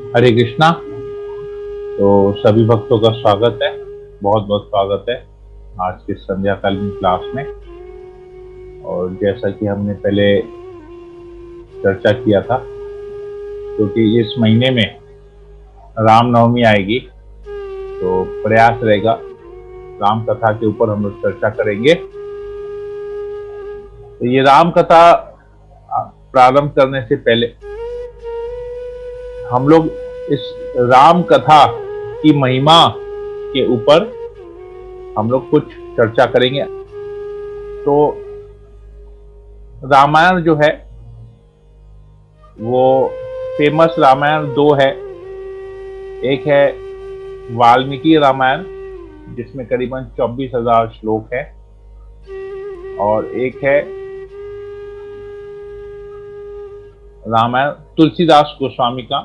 हरे कृष्णा। तो सभी भक्तों का स्वागत है, बहुत बहुत स्वागत है आज के संध्याकालीन क्लास में। और जैसा कि हमने पहले चर्चा किया था, क्योंकि इस महीने में रामनवमी आएगी, तो प्रयास रहेगा राम कथा के ऊपर हम लोग चर्चा करेंगे। तो ये राम कथा प्रारंभ करने से पहले हम लोग इस राम कथा की महिमा के ऊपर हम लोग कुछ चर्चा करेंगे। तो रामायण जो है वो फेमस रामायण दो है। एक है वाल्मीकि रामायण जिसमें करीबन 24,000 श्लोक है, और एक है रामायण तुलसीदास गोस्वामी का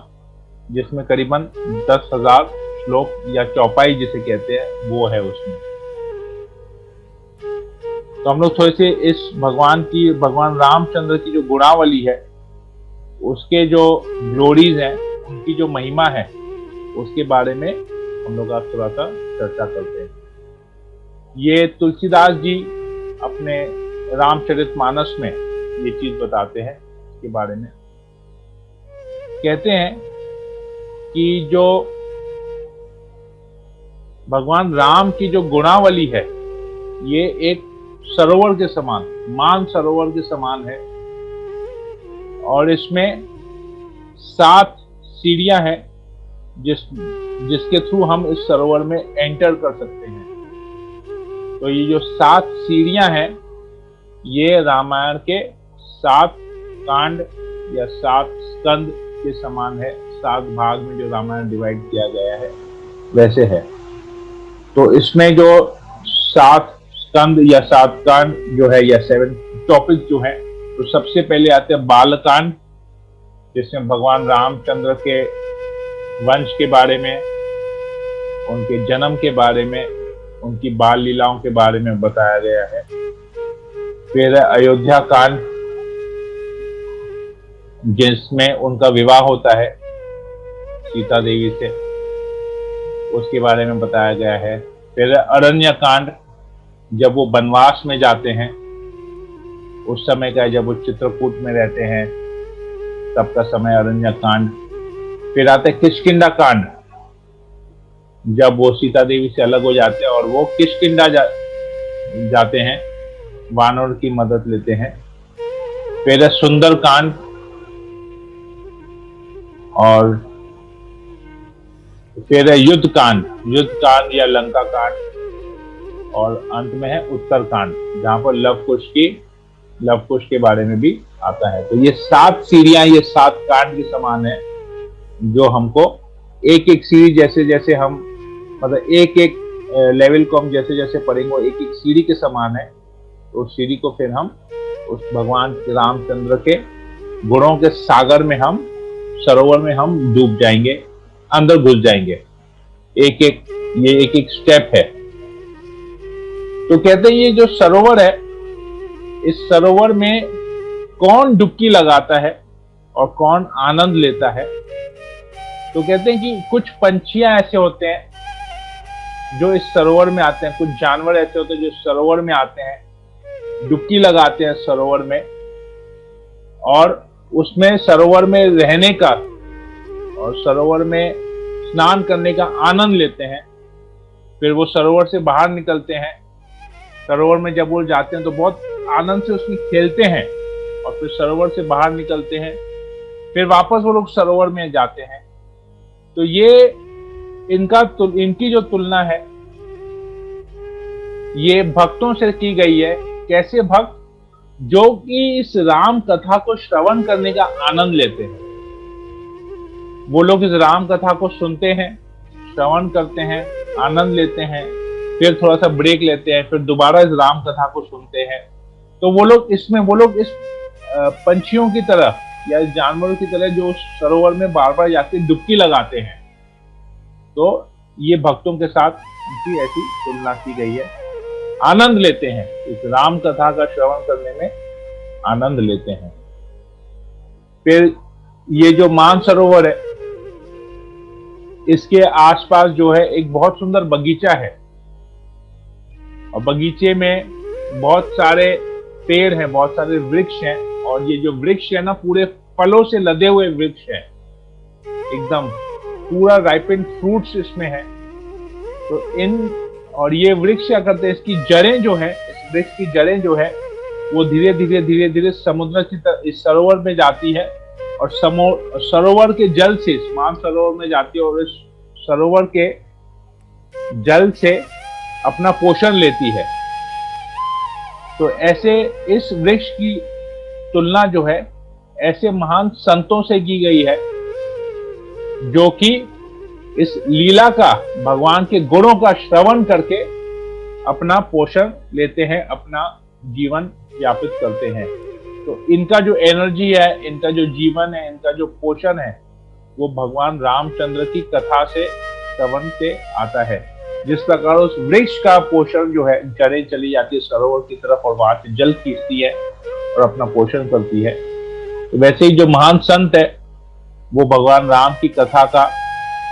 जिसमें करीबन 10,000 श्लोक या चौपाई जिसे कहते हैं वो है उसमें। तो हम लोग थोड़े से इस भगवान रामचंद्र की जो गुणावली है, उसके जो ग्लोरीज हैं, उनकी जो महिमा है, उसके बारे में हम लोग आज थोड़ा सा चर्चा करते हैं। ये तुलसीदास जी अपने रामचरितमानस में ये चीज बताते हैं। इसके बारे में कहते हैं कि जो भगवान राम की जो गुणावली है, ये एक सरोवर के समान, मान सरोवर के समान है, और इसमें 7 सीढ़ियां हैं जिसके थ्रू हम इस सरोवर में एंटर कर सकते हैं। तो ये जो 7 सीढ़ियां हैं, ये रामायण के 7 कांड या 7 स्कंद के समान है। 7 भाग में जो रामायण डिवाइड किया गया है वैसे है। तो इसमें जो 7 स्कंद या 7 कांड जो है, या 7 टॉपिक जो है, तो सबसे पहले आते हैं बालकांड, जिसमें भगवान रामचंद्र के वंश के बारे में, उनके जन्म के बारे में, उनकी बाल लीलाओं के बारे में बताया गया है। फिर अयोध्या कांड जिसमें उनका विवाह होता है सीता देवी से, उसके बारे में बताया गया है। फिर अरण्य कांड जब वो वनवास में जाते हैं उस समय का, जब वो चित्रकूट में रहते हैं तब का समय, अरण्य कांड। फिर आते किष्किंधा कांड, जब वो सीता देवी से अलग हो जाते हैं और वो किष्किंधा जाते हैं, वानर की मदद लेते हैं। फिर सुंदर कांड, और फिर युद्ध कांड या लंका कांड, और अंत में है उत्तर कांड, जहां पर लव कुश के बारे में भी आता है। तो ये 7 सीढ़ियां, ये 7 कांड के समान है, जो हमको एक एक सीढ़ी, जैसे जैसे हम, मतलब एक एक लेवल को हम जैसे जैसे पढ़ेंगे, एक एक सीढ़ी के समान है। तो उस सीढ़ी को फिर हम उस भगवान रामचंद्र के गुणों के सागर में, हम सरोवर में हम डूब जाएंगे, अंदर घुस जाएंगे। ये एक एक स्टेप है। तो कहते हैं ये जो सरोवर है, इस सरोवर में कौन डुबकी लगाता है और कौन आनंद लेता है। तो कहते हैं कि कुछ पंछियां ऐसे होते हैं जो इस सरोवर में आते हैं, कुछ जानवर ऐसे होते हैं जो सरोवर में आते हैं, डुबकी लगाते हैं सरोवर में, और उसमें सरोवर में रहने का और सरोवर में स्नान करने का आनंद लेते हैं। फिर वो सरोवर से बाहर निकलते हैं। सरोवर में जब वो जाते हैं तो बहुत आनंद से उसमें खेलते हैं, और फिर सरोवर से बाहर निकलते हैं, फिर वापस वो लोग सरोवर में जाते हैं। तो ये इनकी जो तुलना है ये भक्तों से की गई है। कैसे भक्त? जो कि इस राम कथा को श्रवण करने का आनंद लेते हैं। वो लोग इस राम कथा को सुनते हैं, श्रवण करते हैं, आनंद लेते हैं, फिर थोड़ा सा ब्रेक लेते हैं, फिर दोबारा इस राम कथा को सुनते हैं। तो वो लोग इस पंछियों की तरह या इस जानवरों की तरह जो सरोवर में बार बार जाके डुबकी लगाते हैं, तो ये भक्तों के साथ उनकी ऐसी तुलना की गई है। आनंद लेते हैं, इस राम कथा का श्रवण करने में आनंद लेते हैं। फिर ये जो मानसरोवर है, इसके आसपास जो है एक बहुत सुंदर बगीचा है, और बगीचे में बहुत सारे पेड़ हैं, बहुत सारे वृक्ष हैं, और ये जो वृक्ष है ना पूरे फलों से लदे हुए वृक्ष है, एकदम पूरा राइपेंड फ्रूट्स इसमें है। तो और ये वृक्ष क्या करते हैं, इसकी जड़ें जो है, इस वृक्ष की जड़ें जो है वो धीरे धीरे समुद्र की तरफ इस सरोवर में जाती है, और सरोवर के जल से मान सरोवर में जाती है, और इस सरोवर के जल से अपना पोषण लेती है। तो ऐसे इस वृक्ष की तुलना जो है ऐसे महान संतों से की गई है, जो कि इस लीला का, भगवान के गुणों का श्रवण करके अपना पोषण लेते हैं, अपना जीवन यापित करते हैं। तो इनका जो एनर्जी है, इनका जो जीवन है, इनका जो पोषण है, वो भगवान रामचंद्र की कथा से, श्रवण से आता है। जिस प्रकार उस वृक्ष का पोषण जो है, जड़ें चली जाती है सरोवर की तरफ और वहां से जल खींचती है और अपना पोषण करती है, तो वैसे ही जो महान संत है वो भगवान राम की कथा का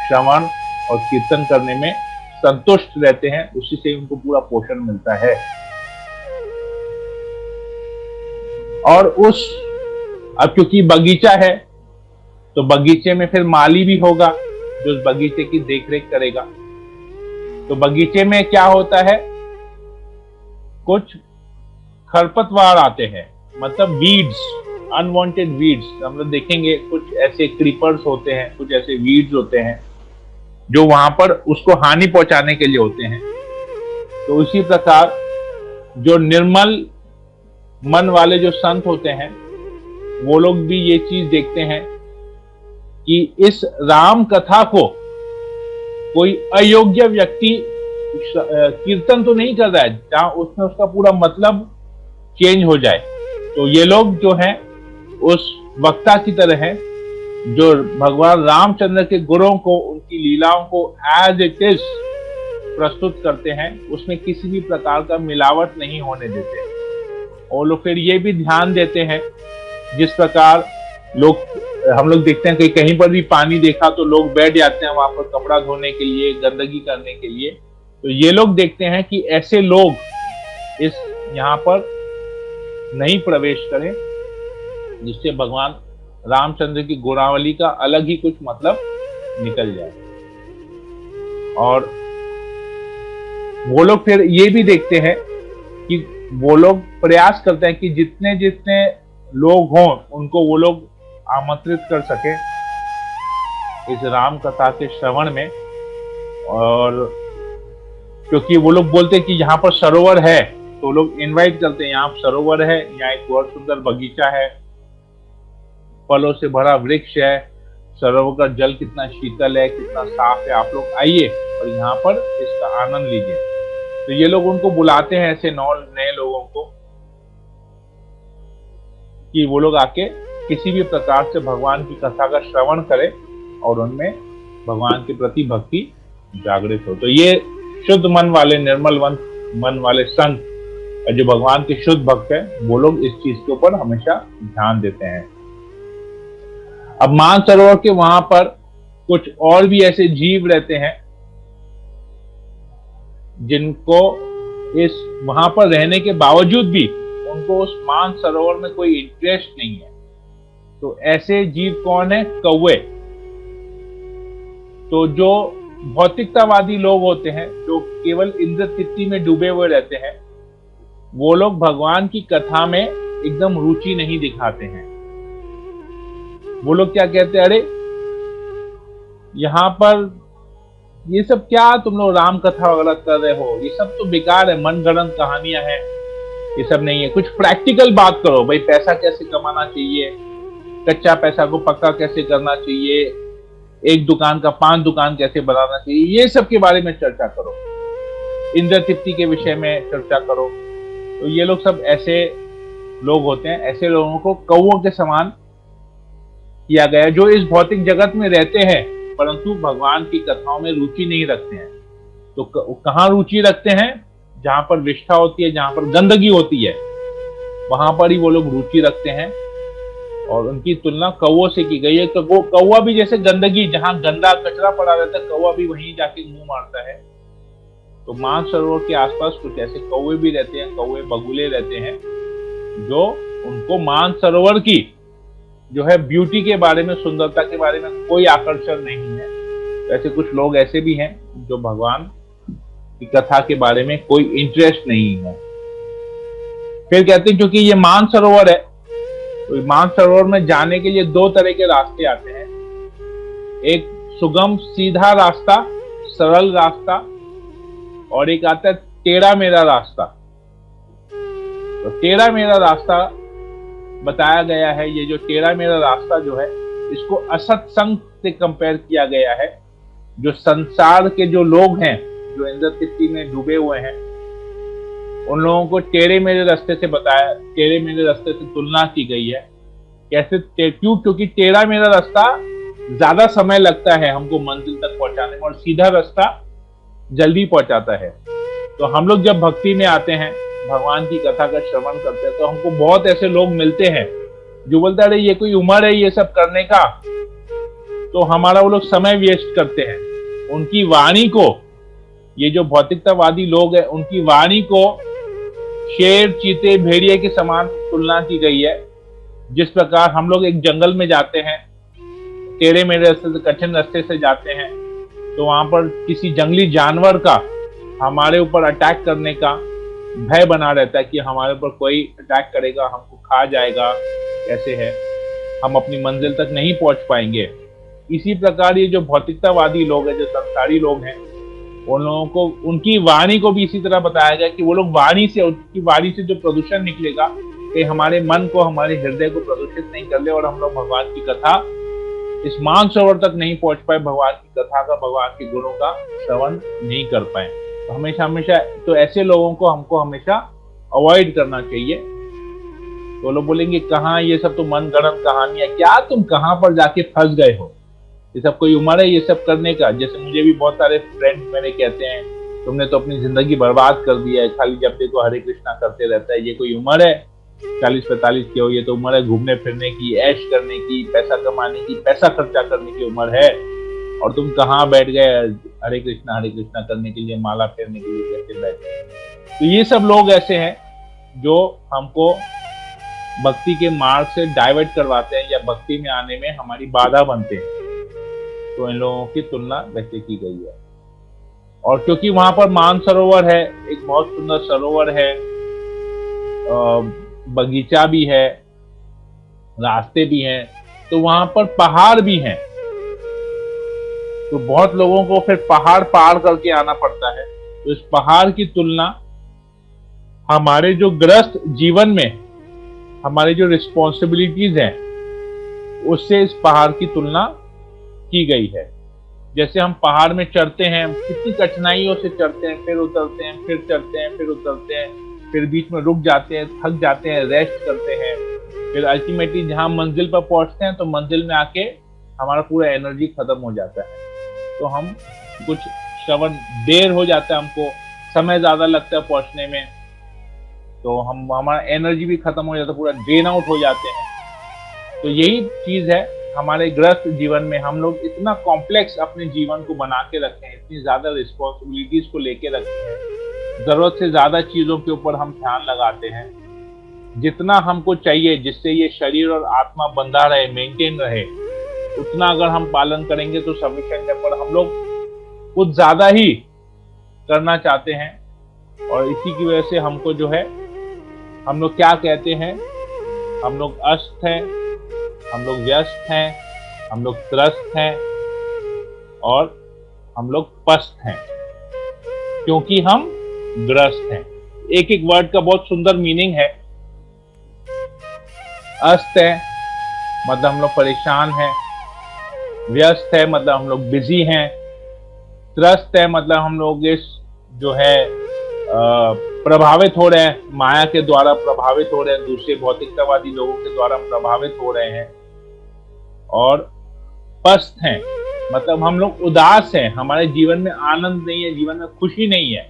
श्रवण और कीर्तन करने में संतुष्ट रहते हैं, उसी से उनको पूरा पोषण मिलता है। और अब क्योंकि बगीचा है तो बगीचे में फिर माली भी होगा जो उस बगीचे की देखरेख करेगा। तो बगीचे में क्या होता है, कुछ खरपतवार आते हैं, मतलब वीड्स, अनवांटेड वीड्स। हम लोग देखेंगे कुछ ऐसे क्रीपर्स होते हैं, कुछ ऐसे वीड्स होते हैं जो वहां पर उसको हानि पहुंचाने के लिए होते हैं। तो उसी प्रकार जो निर्मल मन वाले जो संत होते हैं वो लोग भी ये चीज देखते हैं कि इस राम कथा को कोई अयोग्य व्यक्ति कीर्तन तो नहीं कर रहा है जहां उसमें उसका पूरा मतलब चेंज हो जाए। तो ये लोग जो हैं उस वक्ता की तरह हैं जो भगवान रामचंद्र के गुणों को, उनकी लीलाओं को एज इट इज प्रस्तुत करते हैं, उसमें किसी भी प्रकार का मिलावट नहीं होने देते। और लोग फिर ये भी ध्यान देते हैं, जिस प्रकार हम लोग देखते हैं कि कहीं पर भी पानी देखा तो लोग बैठ जाते हैं वहां पर कपड़ा धोने के लिए, गंदगी करने के लिए। तो ये लोग देखते हैं कि ऐसे लोग इस यहाँ पर नहीं प्रवेश करें, जिससे भगवान रामचंद्र की गुणावली का अलग ही कुछ मतलब निकल जाए। और वो लोग फिर ये भी देखते हैं कि वो लोग प्रयास करते हैं कि जितने जितने लोग हों उनको वो लोग आमंत्रित कर सके इस राम कथा के श्रवण में। और क्योंकि वो लोग बोलते हैं कि यहाँ पर सरोवर है तो लोग इनवाइट करते हैं, यहाँ सरोवर है, यहाँ एक बहुत सुंदर बगीचा है, फलों से भरा वृक्ष है, सरोवर का जल कितना शीतल है, कितना साफ है, आप लोग आइए और यहाँ पर इसका आनंद लीजिए। तो ये लोग उनको बुलाते हैं ऐसे नए लोगों को कि वो लोग आके किसी भी प्रकार से भगवान की कथा का श्रवण करें और उनमें भगवान के प्रति भक्ति जागृत हो। तो ये शुद्ध मन वाले, निर्मल मन वाले संत जो भगवान के शुद्ध भक्त है, वो लोग इस चीज के ऊपर हमेशा ध्यान देते हैं। अब मानसरोवर के वहां पर कुछ और भी ऐसे जीव रहते हैं जिनको इस वहां पर रहने के बावजूद भी उनको उस मानसरोवर में कोई इंटरेस्ट नहीं है। तो ऐसे जीव कौन है? कौवे। तो जो भौतिकतावादी लोग होते हैं, जो केवल इंद्र तृप्ति में डूबे हुए रहते हैं, वो लोग भगवान की कथा में एकदम रुचि नहीं दिखाते हैं। वो लोग क्या कहते हैं, अरे यहाँ पर ये सब क्या तुम लोग राम कथा वगैरह कर रहे हो, ये सब तो बेकार है, मनगढ़ंत कहानियां हैं, ये सब नहीं है, कुछ प्रैक्टिकल बात करो भाई, पैसा कैसे कमाना चाहिए, कच्चा पैसा को पक्का कैसे करना चाहिए, एक दुकान का 5 दुकान कैसे बनाना चाहिए, ये सब के बारे में चर्चा करो, इंद्र तृप्ति के विषय में चर्चा करो। तो ये लोग सब ऐसे लोग होते हैं, ऐसे लोगों को कौवों के समान किया गया जो इस भौतिक जगत में रहते हैं परंतु भगवान की कथाओं में रुचि नहीं रखते हैं। तो कहाँ रुचि रखते हैं? जहां पर विष्ठा होती है, जहां पर गंदगी होती है, वहां पर ही वो लोग रुचि रखते हैं और उनकी तुलना कौवों से की गई है। तो वो कौवा भी जैसे गंदगी, जहां गंदा कचरा पड़ा रहता है, कौवा भी वहीं जाके मुंह मारता है। तो मानसरोवर के आसपास कुछ ऐसे कौवे भी रहते हैं, कौवे बगुले रहते हैं, जो उनको मानसरोवर की जो है ब्यूटी के बारे में, सुंदरता के बारे में कोई आकर्षण नहीं है। तो ऐसे कुछ लोग ऐसे भी हैं जो भगवान की कथा के बारे में कोई इंटरेस्ट नहीं है। फिर कहते हैं क्योंकि ये मानसरोवर है, तो मानसरोवर में जाने के लिए दो तरह के रास्ते आते हैं। एक सुगम सीधा रास्ता, सरल रास्ता, और एक आता है टेढ़ा मेढ़ा रास्ता। तो टेढ़ा मेढ़ा रास्ता बताया गया है। ये जो टेढ़ा मेढ़ा रास्ता जो है, इसको असत्संग से कंपेयर किया गया है। जो संसार के जो लोग हैं, जो इंद्र तृप्ति में डूबे हुए हैं, उन लोगों को टेढ़े मेढ़े रास्ते से बताया, टेढ़े मेढ़े रास्ते से तुलना की गई है। कैसे? क्यों? क्योंकि टेढ़ा मेढ़ा रास्ता ज्यादा समय लगता है हमको मंजिल तक पहुंचाने में, और सीधा रास्ता जल्दी पहुंचाता है। तो हम लोग जब भक्ति में आते हैं, भगवान की कथा का श्रवण करते हैं, तो हमको बहुत ऐसे लोग मिलते हैं जो बोलते हैं अरे ये कोई उम्र है ये सब करने का, तो हमारा वो लोग समय वेस्ट करते हैं। उनकी वाणी को, ये जो भौतिकतावादी लोग हैं, उनकी वाणी को शेर, चीते, भेड़िए के समान तुलना की गई है। जिस प्रकार हम लोग एक जंगल में जाते हैं, टेढ़े मेढ़े रास्ते से, कठिन रास्ते से जाते हैं, तो वहां पर किसी जंगली जानवर का हमारे ऊपर अटैक करने का भय बना रहता है कि हमारे ऊपर कोई अटैक करेगा, हमको खा जाएगा, कैसे है, हम अपनी मंजिल तक नहीं पहुंच पाएंगे। इसी प्रकार ये जो भौतिकतावादी लोग हैं, जो संसारी लोग हैं, उन लोगों को, उनकी वाणी को भी इसी तरह बताया गया कि वो लोग वाणी से, उनकी वाणी से जो प्रदूषण निकलेगा, कि हमारे मन को, हमारे हृदय को प्रदूषित नहीं कर ले, और हम लोग भगवान की कथा, इस मानसरोवर तक नहीं पहुंच पाए, भगवान की कथा का, भगवान के गुणों का श्रवण नहीं कर पाए। तो हमेशा हमेशा तो ऐसे लोगों को हमको हमेशा अवॉइड करना चाहिए। तो लोग बोलेंगे कहाँ, ये सब तो मनगढ़ंत कहानी है, क्या तुम कहाँ पर जाके फंस गए हो, ये सब कोई उम्र है ये सब करने का। जैसे मुझे भी बहुत सारे फ्रेंड्स मेरे कहते हैं तुमने तो अपनी जिंदगी बर्बाद कर दिया है, खाली जब देखो हरे कृष्णा करते रहता है, ये कोई उम्र है 40-45 की हो, ये तो उम्र है घूमने फिरने की, ऐश करने की, पैसा कमाने की, पैसा खर्चा करने की उम्र है, और तुम कहाँ बैठ गए हरे कृष्णा करने के लिए, माला फेरने के लिए कैसे बैठे। तो ये सब लोग ऐसे हैं जो हमको भक्ति के मार्ग से डाइवर्ट करवाते हैं, या भक्ति में आने में हमारी बाधा बनते हैं। तो इन लोगों की तुलना वैसे की गई है। और क्योंकि वहां पर मानसरोवर है, एक बहुत सुंदर सरोवर है, बगीचा भी है, रास्ते भी हैं, तो वहां पर पहाड़ भी हैं। तो बहुत लोगों को फिर पहाड़ पार करके आना पड़ता है। तो इस पहाड़ की तुलना हमारे जो ग्रस्त जीवन में, हमारे जो रिस्पॉन्सिबिलिटीज हैं, उससे इस पहाड़ की तुलना की गई है। जैसे हम पहाड़ में चढ़ते हैं, कितनी कठिनाइयों से चढ़ते हैं, फिर उतरते हैं, फिर चढ़ते हैं, फिर उतरते हैं, फिर बीच में रुक जाते हैं, थक जाते हैं, रेस्ट करते हैं, फिर अल्टीमेटली जहां मंजिल पर पहुंचते हैं, तो मंजिल में आके हमारा पूरा एनर्जी खत्म हो जाता है। तो हम कुछ श्रवण देर हो जाता है, हमको समय ज्यादा लगता है पहुंचने में, तो हमारा एनर्जी भी खत्म हो जाता है, पूरा ड्रेन आउट हो जाते हैं। तो यही चीज है हमारे ग्रस्त जीवन में, हम लोग इतना कॉम्प्लेक्स अपने जीवन को बना के रखे हैं, इतनी ज्यादा रिस्पॉन्सिबिलिटीज को लेके रखे हैं, जरूरत से ज्यादा चीजों के ऊपर हम ध्यान लगाते हैं। जितना हमको चाहिए जिससे ये शरीर और आत्मा बंधा रहे, मेंटेन रहे, उतना अगर हम पालन करेंगे तो सफिशिएंट है। पर हम लोग कुछ ज्यादा ही करना चाहते हैं, और इसी की वजह से हमको जो है, हम लोग क्या कहते हैं, हम लोग अस्त हैं, हम लोग व्यस्त हैं, हम लोग त्रस्त हैं, और हम लोग पस्त हैं, क्योंकि हम ग्रस्त हैं। एक एक वर्ड का बहुत सुंदर मीनिंग है। अस्त है मतलब हम लोग परेशान हैं, व्यस्त है मतलब हम लोग बिजी हैं, त्रस्त है मतलब हम लोग इस जो है प्रभावित हो रहे हैं, माया के द्वारा प्रभावित हो रहे हैं, दूसरे भौतिकतावादी लोगों के द्वारा प्रभावित हो रहे हैं। और पस्त हैं मतलब हम लोग उदास हैं, हमारे जीवन में आनंद नहीं है, जीवन में खुशी नहीं है,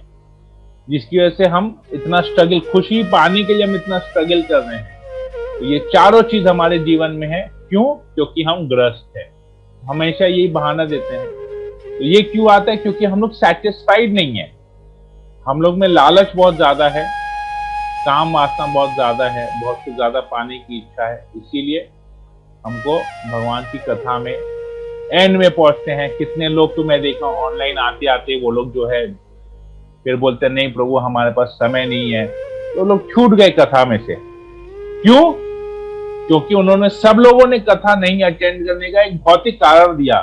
जिसकी वजह से हम इतना स्ट्रगल, खुशी पाने के लिए हम इतना स्ट्रगल कर रहे हैं। तो ये चारों चीज हमारे जीवन में है। क्यों? क्योंकि हम ग्रस्त हैं। हमेशा यही बहाना देते हैं। तो ये क्यों आता है? क्योंकि हम लोग सेटिस्फाइड नहीं है। हम लोग में लालच बहुत ज्यादा है, काम वासना बहुत ज्यादा है, बहुत से ज्यादा पाने की इच्छा है। इसीलिए हमको भगवान की कथा में एंड में पहुंचते हैं। कितने लोग तो मैं देखा ऑनलाइन आते आते वो लोग जो है फिर बोलते हैं नहीं प्रभु हमारे पास समय नहीं है, तो लोग छूट गए कथा में से। क्यों? क्योंकि उन्होंने, सब लोगों ने कथा नहीं अटेंड करने का एक भौतिक कारण दिया।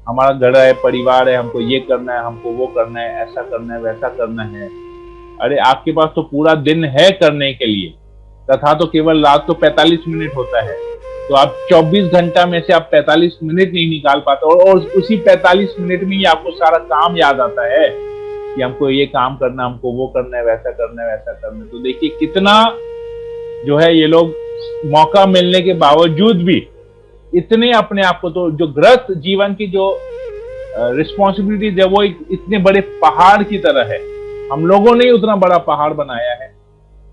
हमारा घर है, परिवार है, हमको ये करना है, हमको वो करना है, ऐसा करना है, वैसा करना है। अरे आपके पास तो पूरा दिन है करने के लिए। कथा तो केवल रात को 45 मिनट होता है, तो आप 24 घंटा में से आप 45 मिनट नहीं निकाल पाते, और उसी 45 मिनट में ही आपको सारा काम याद आता है कि हमको ये काम करना, हमको वो करना है, वैसा करना है, वैसा करना है। तो देखिए कितना जो है ये लोग मौका मिलने के बावजूद भी इतने अपने आप को, तो जो ग्रस्त जीवन की जो रिस्पॉन्सिबिलिटीज है वो इतने बड़े पहाड़ की तरह है। हम लोगों ने उतना बड़ा पहाड़ बनाया है।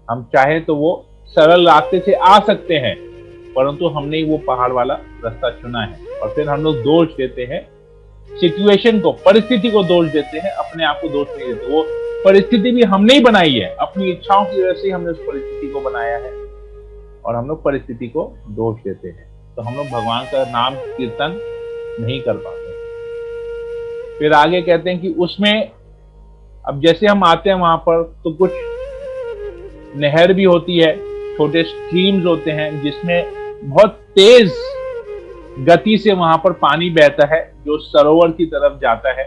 हम चाहे तो वो सरल रास्ते से आ सकते हैं, परंतु हमने वो पहाड़ वाला रास्ता चुना है। और फिर हम लोग दोष देते हैं सिचुएशन को, परिस्थिति को दोष देते हैं, अपने आप को दोष नहीं देते। वो परिस्थिति भी हमने ही बनाई है, अपनी इच्छाओं की वजह से हमने उस परिस्थिति को बनाया है, और हम लोग परिस्थिति को दोष देते हैं। तो हम लोग भगवान का नाम कीर्तन नहीं कर पाते। फिर आगे कहते हैं कि उसमें अब जैसे हम आते हैं वहां पर, तो कुछ नहर भी होती है, छोटे स्ट्रीम्स होते हैं जिसमें बहुत तेज गति से वहां पर पानी बहता है जो सरोवर की तरफ जाता है।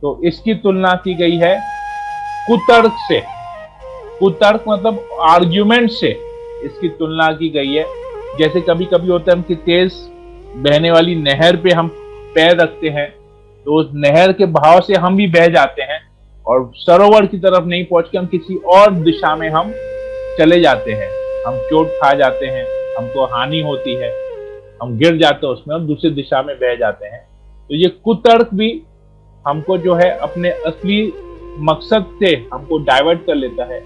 तो इसकी तुलना की गई है कुतर्क से। कुतर्क मतलब आर्ग्यूमेंट से इसकी तुलना की गई है। जैसे कभी कभी होता है हम कि तेज बहने वाली नहर पे हम पैर रखते हैं, तो उस नहर के बहाव से हम भी बह जाते हैं और सरोवर की तरफ नहीं पहुंच के हम किसी और दिशा में हम चले जाते हैं। हम चोट खा जाते हैं, हमको हानि होती है, हम गिर जाते हैं उसमें और दूसरी दिशा में बह जाते हैं। तो ये कुतर्क भी हमको जो है अपने असली मकसद से हमको डाइवर्ट कर लेता है।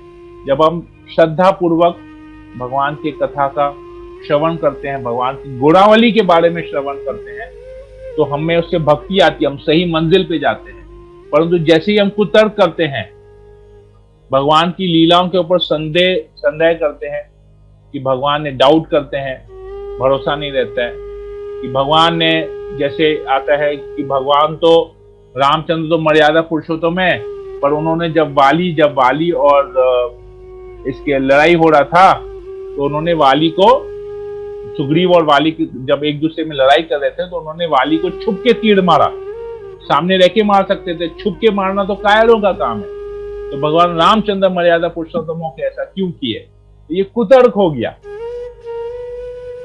जब हम श्रद्धा पूर्वक भगवान की कथा का श्रवण करते हैं, भगवान की गुणावली के बारे में श्रवण करते हैं, तो हमें उससे भक्ति आती है, हम सही मंजिल पे जाते हैं। परंतु जैसे ही हम कुतर्क करते हैं, भगवान की लीलाओं के ऊपर संदेह करते हैं कि भगवान ने, डाउट करते हैं, भरोसा नहीं रहता है कि भगवान ने, जैसे आता है कि भगवान तो, रामचंद्र तो मर्यादा पुरुषोत्तम है, पर उन्होंने जब वाली और इसके लड़ाई हो रहा था, तो उन्होंने वाली को, सुग्रीव और वाली की जब एक दूसरे में लड़ाई कर रहे थे, तो उन्होंने वाली को छुप के तीर मारा। सामने रह के मार सकते थे, छुप के मारना तो कायरों का काम है। तो भगवान रामचंद्र मर्यादा पुरुषोत्तम होकर ऐसा क्यों किए? तो ये कुतर्क हो गया।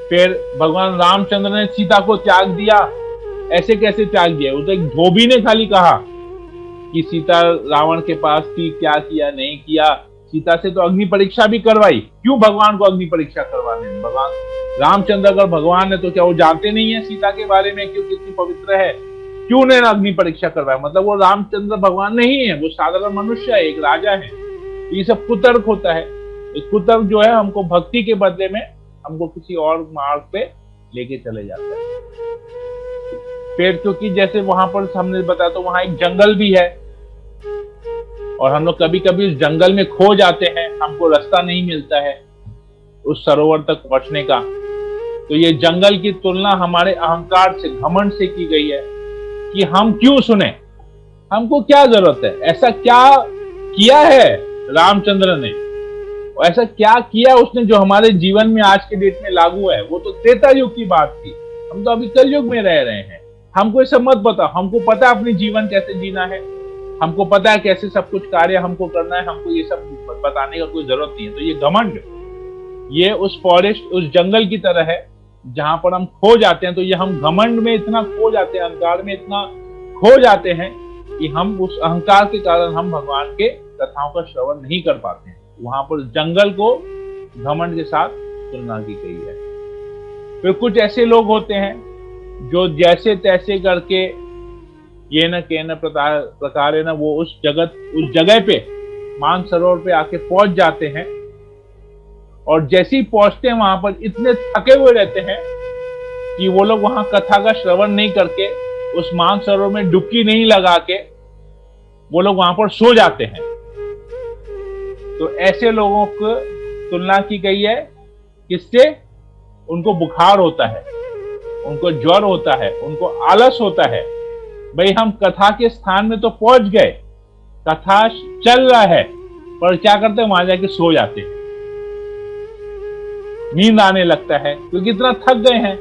फिर भगवान रामचंद्र ने सीता को त्याग दिया। ऐसे कैसे त्याग दिया? वो तो एक धोबी ने खाली कहा कि सीता रावण के पास थी, क्या किया नहीं किया। सीता से तो अग्नि परीक्षा भी करवाई। क्यों भगवान को अग्नि परीक्षा करवाने? भगवान रामचंद्र अगर भगवान है तो क्या वो जानते नहीं है सीता के बारे में क्यों कितनी पवित्र है? क्यों उन्हें अग्नि परीक्षा करवाया? मतलब वो रामचंद्र भगवान नहीं है, वो साधारण मनुष्य है, एक राजा है। ये सब कुतर्क होता है। कुतर्क जो है हमको भक्ति के बदले में हमको किसी और मार्ग पे लेके चले जाता है। फिर क्योंकि जैसे वहां पर हमने बताया, तो वहां एक जंगल भी है और हम लोग कभी कभी उस जंगल में खो जाते हैं, हमको रास्ता नहीं मिलता है उस सरोवर तक पहुंचने का। तो ये जंगल की तुलना हमारे अहंकार से, घमंड से की गई है कि हम क्यों सुने, हमको क्या जरूरत है, ऐसा क्या किया है रामचंद्र ने, ऐसा क्या किया उसने जो हमारे जीवन में आज के डेट में लागू है। वो तो त्रेता युग की बात थी, हम तो अभी कलयुग में रह रहे हैं। हमको ये सब मत बताओ, हमको पता है अपनी जीवन कैसे जीना है, हमको पता है कैसे सब कुछ कार्य हमको करना है, हमको ये सब बताने का कोई जरूरत नहीं है। तो ये घमंड, ये उस फॉरेस्ट, उस जंगल की तरह है जहां पर हम खो जाते हैं। तो ये हम घमंड में इतना खो जाते हैं, अहंकार में इतना खो जाते हैं कि हम उस अहंकार के कारण हम भगवान के कथाओं का श्रवण नहीं कर पाते हैं। वहां पर जंगल को घमंड के साथ तुलना की गई है। फिर कुछ ऐसे लोग होते हैं जो जैसे तैसे करके ये न के न प्रकार है ना, वो उस जगह पे मानसरोवर पे आके पहुंच जाते हैं और जैसे ही पहुंचते हैं वहां पर इतने थके हुए रहते हैं कि वो लोग वहां कथा का श्रवण नहीं करके, उस मानसरोवर में डुबकी नहीं लगा के वो लोग वहां पर सो जाते हैं। तो ऐसे लोगों को तुलना की गई है किससे? उनको बुखार होता है, उनको ज्वर होता है, उनको आलस होता है। भाई हम कथा के स्थान में तो पहुंच गए, कथा चल रहा है, पर क्या करते हैं? वहां जाके सो जाते हैं, नींद आने लगता है क्योंकि इतना थक गए हैं।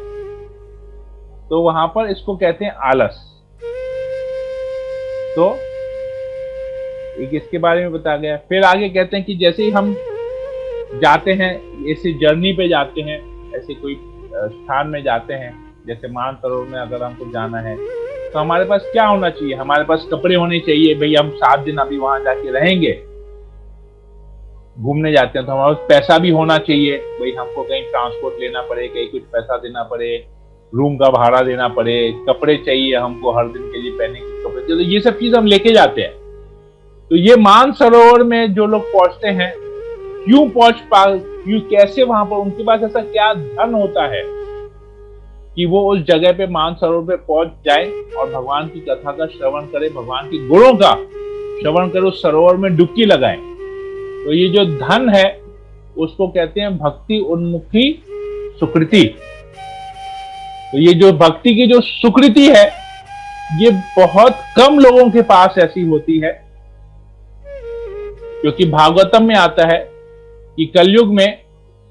तो वहां पर इसको कहते हैं आलस। तो एक इसके बारे में बताया गया। फिर आगे कहते हैं कि जैसे ही हम जाते हैं, ऐसे जर्नी पे जाते हैं, ऐसे कोई स्थान में जाते हैं, जैसे मानसरोवर में अगर हमको जाना है तो हमारे पास क्या होना चाहिए? हमारे पास कपड़े होने चाहिए। भाई हम 7 दिन अभी वहां जाके रहेंगे, घूमने जाते हैं तो हमारे पास पैसा भी होना चाहिए। भाई हमको कहीं ट्रांसपोर्ट लेना पड़े, कहीं कुछ पैसा देना पड़े, रूम का भाड़ा देना पड़े, कपड़े चाहिए हमको हर दिन के लिए पहनने के कपड़े चाहिए, तो ये सब चीज हम लेके जाते हैं। तो ये मानसरोवर में जो लोग पहुंचते हैं, क्यों पहुंच पा, क्यों, कैसे वहां पर, उनके पास ऐसा क्या धन होता है कि वो उस जगह पे मानसरोवर पे पहुंच जाए और भगवान की कथा का श्रवण करे, भगवान के गुणों का श्रवण करे, उस सरोवर में डुबकी लगाए। तो ये जो धन है उसको कहते हैं भक्ति उन्मुखी सुकृति। तो ये जो भक्ति की जो सुकृति है, ये बहुत कम लोगों के पास ऐसी होती है, क्योंकि भागवतम में आता है कि कलयुग में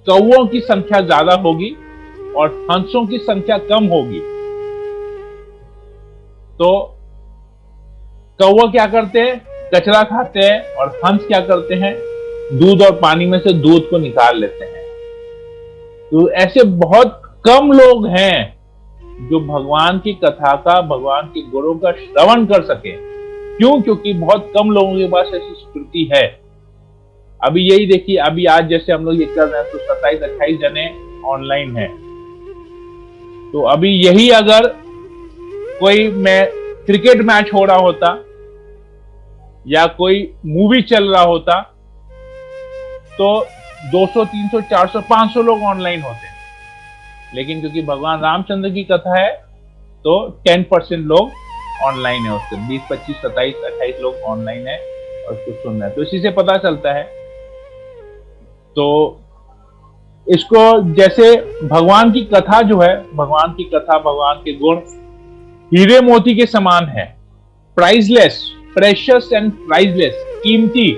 कौओं की संख्या ज्यादा होगी और हंसों की संख्या कम होगी। तो कौवा क्या करते हैं? कचरा खाते हैं, और हंस क्या करते हैं? दूध और पानी में से दूध को निकाल लेते हैं। तो ऐसे बहुत कम लोग हैं जो भगवान की कथा का, भगवान के गुणों का श्रवण कर सके। क्यों? क्योंकि बहुत कम लोगों के पास ऐसी स्फूर्ति है। अभी यही देखिए, अभी आज जैसे हम लोग ये कर रहे हैं तो 27-28 जने ऑनलाइन है। तो अभी यही अगर कोई मैं क्रिकेट मैच हो रहा होता या कोई मूवी चल रहा होता तो 200, 300, 400, 500 लोग ऑनलाइन होते। लेकिन क्योंकि भगवान रामचंद्र की कथा है तो 10% लोग ऑनलाइन है, उससे 20, 25, 27, 28 लोग ऑनलाइन है और उसको सुन रहे हैं। तो इसी से पता चलता है। तो इसको जैसे भगवान की कथा जो है, भगवान की कथा, भगवान के गुण हीरे मोती के समान है, प्राइसलेस, प्रेशियस एंड प्राइसलेस, कीमती,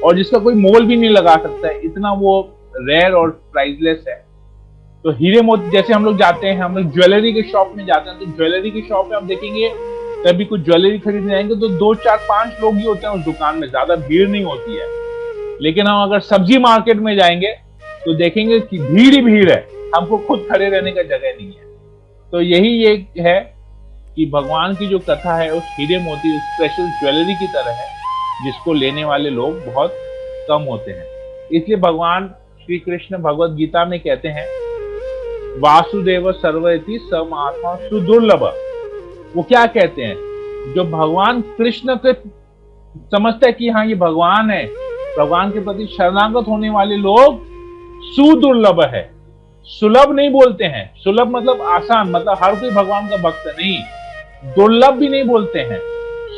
और जिसका कोई मोल भी नहीं लगा सकता है, इतना वो रेयर और प्राइसलेस है। तो हीरे मोती, जैसे हम लोग जाते हैं, हम लोग ज्वेलरी के शॉप में जाते हैं, तो ज्वेलरी की शॉप में आप देखेंगे कभी कुछ ज्वेलरी खरीदने जाएंगे तो 2, 4, 5 लोग ही होते हैं उस दुकान में, ज्यादा भीड़ नहीं होती है। लेकिन हम अगर सब्जी मार्केट में जाएंगे तो देखेंगे कि भीड़ ही भीड़ है, हमको खुद खड़े रहने का जगह नहीं है। तो यही ये है कि भगवान की जो कथा है उस हीरे मोती, उस स्पेशल ज्वेलरी की तरह है, जिसको लेने वाले लोग बहुत कम होते हैं। इसलिए भगवान श्री कृष्ण भगवत गीता में कहते हैं, वासुदेव सर्वयति स महात्मा सुदुर्लभ। वो क्या कहते हैं? जो भगवान कृष्ण के समझते हैं कि हाँ ये भगवान है, भगवान के प्रति शरणागत होने वाले लोग सुदुर्लभ है। सुलभ नहीं बोलते हैं, सुलभ मतलब आसान, मतलब हर कोई भगवान का भक्त नहीं। दुर्लभ भी नहीं बोलते हैं,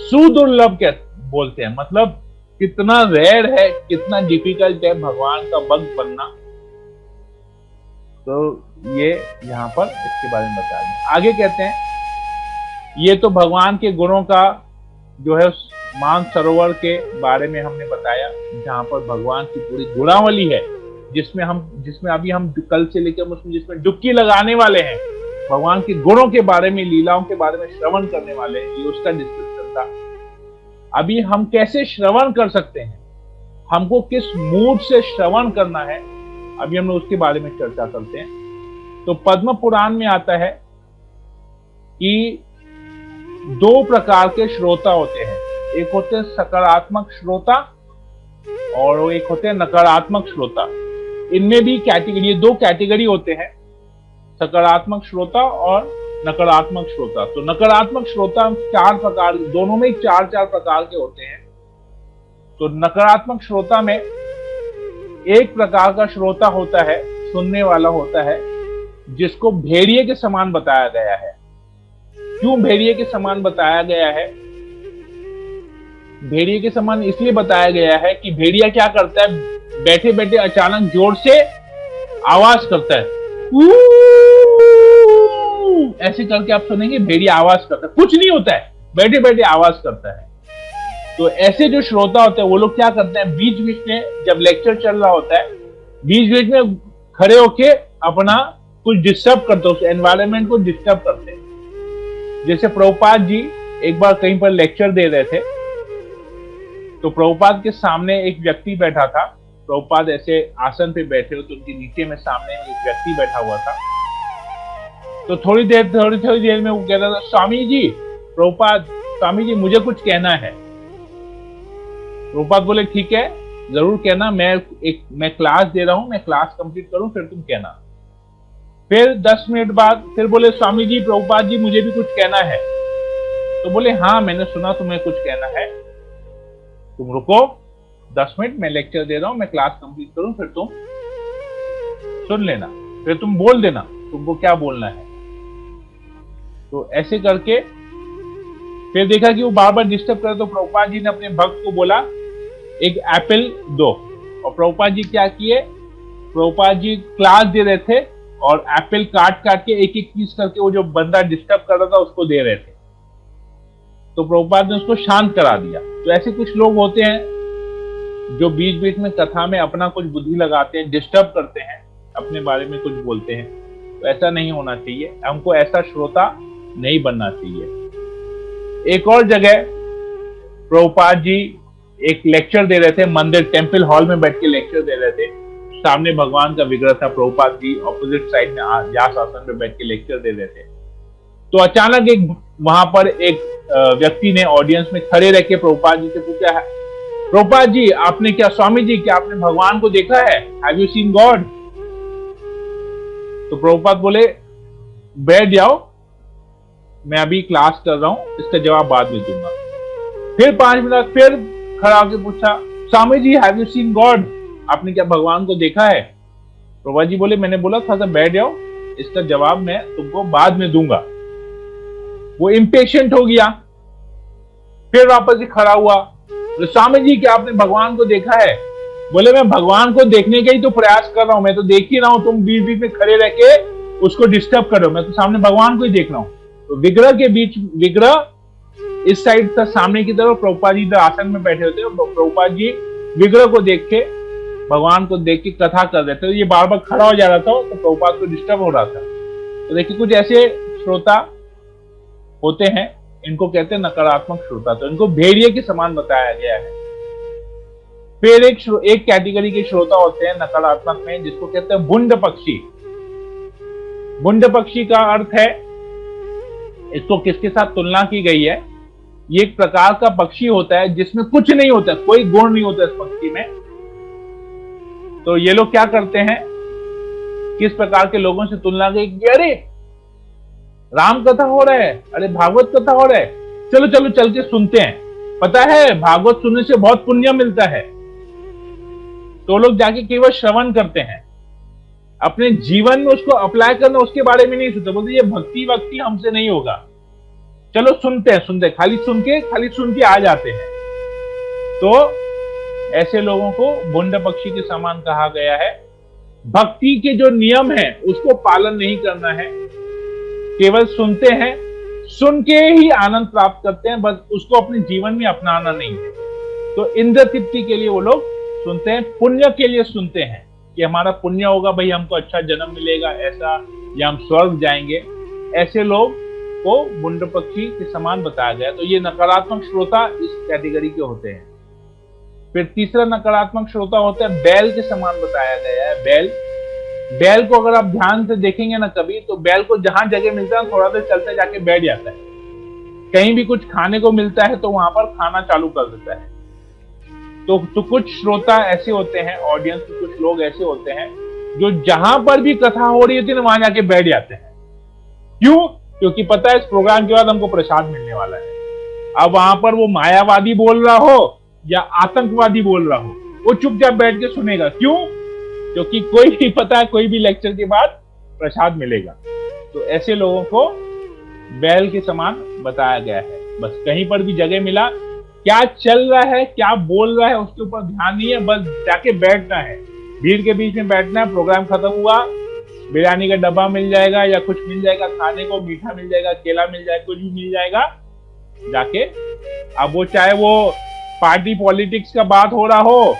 सुदुर्लभ क्या बोलते हैं, मतलब कितना रेयर है, कितना डिफिकल्ट है भगवान का भक्त बनना। तो ये यहाँ पर इसके बारे में बता दें। आगे कहते हैं, ये तो भगवान के गुणों का जो है मानसरोवर के बारे में हमने बताया, जहां पर भगवान की पूरी गुणावली है, जिसमें अभी हम कल से लेकर जिसमें डुबकी लगाने वाले हैं, भगवान के गुणों के बारे में, लीलाओं के बारे में श्रवण करने वाले हैं। ये उसका डिस्क्रिप्शन था। अभी हम कैसे श्रवण कर सकते हैं, हमको किस मूड से श्रवण करना है, अभी हम लोग उसके बारे में चर्चा करते हैं। तो पद्म पुराण में आता है कि 2 प्रकार के श्रोता होते हैं। एक होते हैं सकारात्मक श्रोता और एक होते हैं नकारात्मक श्रोता। इनमें भी कैटेगरी, 2 कैटेगरी होते हैं, सकारात्मक श्रोता और नकारात्मक श्रोता। तो नकारात्मक श्रोता 4 प्रकार, दोनों में 4-4 प्रकार के होते हैं। तो नकारात्मक श्रोता में एक प्रकार का श्रोता होता है, सुनने वाला होता है, जिसको भेड़िए के समान बताया गया है। क्यों भेड़िए के समान बताया गया है? भेड़िए के समान इसलिए बताया गया है कि भेड़िया क्या करता है, बैठे बैठे अचानक जोर से आवाज करता है, ऐसे करके आप सुनेंगे भेड़िया आवाज करता है, कुछ नहीं होता है, बैठे बैठे आवाज करता है। तो ऐसे जो श्रोता होते हैं वो लोग क्या करते हैं, बीच बीच में जब लेक्चर चल रहा होता है, बीच बीच में खड़े होके अपना कुछ डिस्टर्ब करते हैं, उस एनवायरनमेंट को डिस्टर्ब करते हैं। जैसे प्रभुपाद जी एक बार कहीं पर लेक्चर दे रहे थे, तो प्रभुपाद के सामने एक व्यक्ति बैठा था। प्रभुपाद ऐसे आसन पे बैठे हो, तो उनके नीचे में सामने एक व्यक्ति बैठा हुआ था। तो थोड़ी देर में वो कह रहा था, स्वामी जी, प्रभुपाद, स्वामी जी मुझे कुछ कहना है। प्रभुपाद बोले ठीक है, जरूर कहना, मैं क्लास दे रहा हूं, मैं क्लास कंप्लीट करूं फिर तुम कहना। फिर 10 मिनट बाद फिर बोले, स्वामी जी, प्रभुपाद जी मुझे भी कुछ कहना है। तो बोले हाँ, मैंने सुना तुम्हें कुछ कहना है, तुम रुको 10 मिनट, मैं लेक्चर दे रहा हूं, मैं क्लास कंप्लीट करूं फिर तुम सुन लेना, फिर तुम बोल देना तुमको क्या बोलना है। तो ऐसे करके फिर देखा कि वो बार बार डिस्टर्ब करे, तो प्रभुपाद जी ने अपने भक्त को बोला एक एप्पल दो। और प्रभुपाद जी क्या किए, प्रभुपाद जी क्लास दे रहे थे और एप्पल काट काट के एक एक पीस करके वो जो बंदा डिस्टर्ब कर रहा था उसको दे रहे थे। तो प्रभुपाद ने उसको शांत करा दिया। तो ऐसे कुछ लोग होते हैं जो बीच बीच में कथा में अपना कुछ बुद्धि लगाते हैं, डिस्टर्ब करते हैं, अपने बारे में कुछ बोलते हैं। तो ऐसा नहीं होना चाहिए, हमको ऐसा श्रोता नहीं बनना चाहिए। एक और जगह प्रभुपाद जी एक लेक्चर दे रहे थे, मंदिर टेम्पल हॉल में बैठ के लेक्चर दे रहे थे। सामने भगवान का विग्रह था, प्रभुपाद जी ऑपोजिट साइड में व्यास आसन पे बैठ के लेक्चर दे रहे थे। तो अचानक एक वहां पर एक व्यक्ति ने ऑडियंस में खड़े रह के प्रभुपाद जी से पूछा है, प्रभुपाद जी आपने क्या, स्वामी जी क्या आपने भगवान को देखा है, हैव यू सीन गॉड? तो प्रभुपाद बोले बैठ जाओ, मैं अभी क्लास कर रहा हूं, इसका जवाब बाद में दूंगा। फिर 5 मिनट फिर खड़ा होकर पूछा, Swami ji have you seen God, आपने क्या भगवान को देखा है? प्रभुपाद जी बोले मैंने बोला था बैठ जाओ, इसका जवाब मैं तुमको बाद में दूंगा। वो इम्पेशेंट हो गया, फिर वापस ही खड़ा हुआ, तो स्वामी जी क्या आपने भगवान को देखा है? बोले मैं भगवान को देखने का ही तो प्रयास कर रहा हूं, मैं तो देख ही रहा हूं, तुम बीच बीच में खड़े रह के उसको डिस्टर्ब कर रहे हो, मैं तो सामने भगवान को ही देख रहा हूं। तो विग्रह के बीच, विग्रह इस साइड था सामने की तरफ, प्रभुपाद जी इधर आसन में बैठे होते, प्रभुपाद जी विग्रह को देख के, भगवान को देख के कथा कर रहे थे। ये बार बार खड़ा हो जा रहा था, तो प्रभुपाद को डिस्टर्ब हो रहा था। तो देखिए कुछ ऐसे श्रोता होते हैं, इनको कहते हैं नकारात्मक श्रोता। तो इनको भेड़िए के समान बताया गया है। फिर एक कैटेगरी के श्रोता होते हैं नकारात्मक में, जिसको कहते हैं बुंड पक्षी। बुंड पक्षी का अर्थ है, इसको किसके साथ तुलना की गई है, ये एक प्रकार का पक्षी होता है जिसमें कुछ नहीं होता, कोई गुण नहीं होता इस पक्षी में। तो ये लोग क्या करते हैं, किस प्रकार के लोगों से तुलना की, अरे राम कथा हो रहा है, अरे भागवत कथा हो रहा है, चलो चलो चल के सुनते हैं, पता है भागवत सुनने से बहुत पुण्य मिलता है। तो लोग जाके केवल श्रवण करते हैं, अपने जीवन में उसको अप्लाई करना, उसके बारे में नहीं सोचते, बोलते ये भक्ति वक्ति हमसे नहीं होगा, चलो सुनते हैं, खाली सुन के आ जाते हैं। तो ऐसे लोगों को बुंड पक्षी के समान कहा गया है। भक्ति के जो नियम है उसको पालन नहीं करना है, केवल सुनते हैं, सुन के ही आनंद प्राप्त करते हैं, बस उसको अपने जीवन में अपनाना नहीं है। तो इंद्र तृप्ति के लिए वो लोग सुनते हैं, पुण्य के लिए सुनते हैं कि हमारा पुण्य होगा, भाई हमको अच्छा जन्म मिलेगा ऐसा, या हम स्वर्ग जाएंगे। ऐसे लोग को बुंड पक्षी के समान बताया गया। तो ये नकारात्मक श्रोता इस कैटेगरी के होते हैं। फिर तीसरा नकारात्मक श्रोता होता है बैल के समान बताया गया है। बैल को अगर आप ध्यान से देखेंगे ना कभी, तो बैल को जहां जगह मिलता है थोड़ा देर चलते जाके बैठ जाता है, कहीं भी कुछ खाने को मिलता है तो वहां पर खाना चालू कर देता है। तो कुछ श्रोता ऐसे होते हैं, ऑडियंस के कुछ लोग ऐसे होते हैं जो जहां पर भी कथा हो रही होती है वहां जाके बैठ जाते हैं। क्यों? क्योंकि पता है इस प्रोग्राम के बाद हमको प्रसाद मिलने वाला है। अब वहां पर वो मायावादी बोल रहा हो या आतंकवादी बोल रहा हो, वो चुपचाप बैठ के सुनेगा। क्यों? क्योंकि कोई नहीं पता है कोई भी लेक्चर के बाद प्रसाद मिलेगा। तो ऐसे लोगों को बैल के समान बताया गया है। बस कहीं पर भी जगह मिला, क्या चल रहा है, क्या बोल रहा है, उसके ऊपर ध्यान नहीं है, बस जाके बैठना है, भीड़ के बीच में बैठना है। प्रोग्राम खत्म हुआ, बिरयानी का डब्बा मिल जाएगा या कुछ मिल जाएगा खाने को, मीठा मिल जाएगा, केला मिल जाएगा, कुछ भी मिल जाएगा, जाके अब वो चाहे वो पार्टी पॉलिटिक्स का बात हो रहा हो,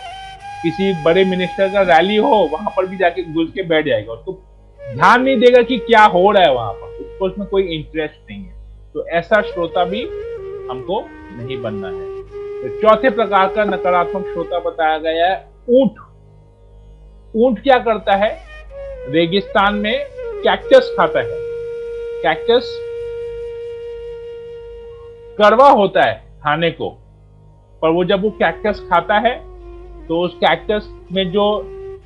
किसी बड़े मिनिस्टर का रैली हो, वहां पर भी जाके घुस के बैठ जाएगा। उसको ध्यान नहीं देगा कि क्या हो रहा है वहां पर, उसको उसमें कोई इंटरेस्ट नहीं है। तो ऐसा श्रोता भी हमको नहीं बनना है। तो चौथे प्रकार का नकारात्मक श्रोता बताया गया है ऊंट। ऊंट क्या करता है? रेगिस्तान में कैक्टस खाता है। कैक्टस कड़वा होता है खाने को, पर वो जब वो कैक्टस खाता है तो उस कैक्टस में जो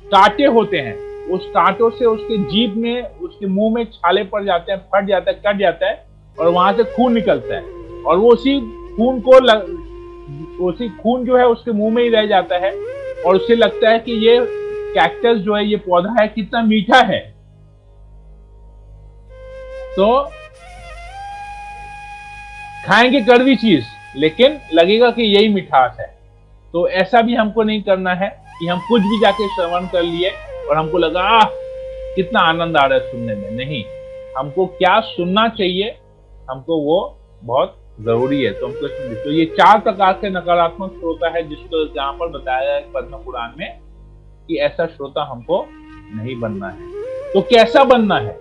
कांटे होते हैं, उस कांटों से उसके जीभ में, उसके मुंह में छाले पड़ जाते हैं, फट जाता है, कट जाता है और वहां से खून निकलता है। और वो उसी खून जो है उसके मुंह में ही रह जाता है और उसे लगता है कि ये कैक्टस जो है, ये पौधा है, कितना मीठा है। तो खाएंगे कड़वी चीज, लेकिन लगेगा कि यही मिठास है। तो ऐसा भी हमको नहीं करना है कि हम कुछ भी जाके श्रवण कर लिए और हमको लगा कितना आनंद आ रहा है सुनने में। नहीं, हमको क्या सुनना चाहिए, हमको वो बहुत जरूरी है। तो हमको तो ये 4 प्रकार के नकारात्मक श्रोता है जिसको यहाँ पर बताया है पद्म पुराण में कि ऐसा श्रोता हमको नहीं बनना है। तो कैसा बनना है?